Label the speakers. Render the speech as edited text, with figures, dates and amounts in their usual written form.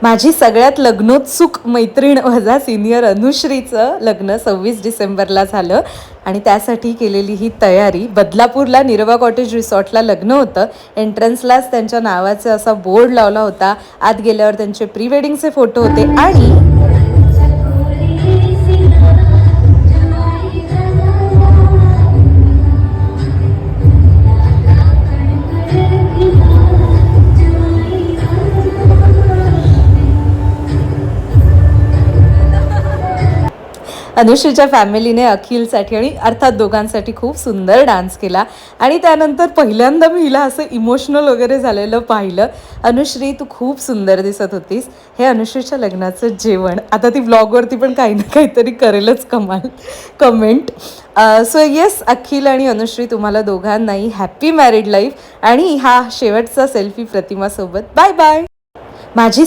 Speaker 1: माझी सगळ्यात लग्नोत्सुक मैत्रीण वजा सिनियर अनुश्रीचं लग्न 26 डिसेंबरला झालं आणि त्यासाठी केलेली ही तयारी. बदलापूरला निरवा कॉटेज रिसॉर्टला लग्न होतं. एंट्रन्सलाच त्यांच्या नावाचा असा बोर्ड लावला होता. आत गेल्यावर त्यांचे प्री वेडिंगचे फोटो होते आणि अनुश्रीच्या फॅमिलीने अखिलसाठी आणि अर्थात दोघांसाठी खूप सुंदर डान्स केला आणि त्यानंतर पहिल्यांदा मी हिला असं इमोशनल वगैरे झालेलं पाहिलं. अनुश्री तू खूप सुंदर दिसत होतीस. हे अनुश्रीच्या लग्नाचं जेवण. आता ती ब्लॉगवरती पण काही ना काहीतरी करेलच कमेंट. सो येस, अखिल आणि अनुश्री तुम्हाला दोघांनाही हॅपी मॅरिड लाईफ आणि हा शेवटचा सेल्फी प्रतिमासोबत. Bye bye. माझी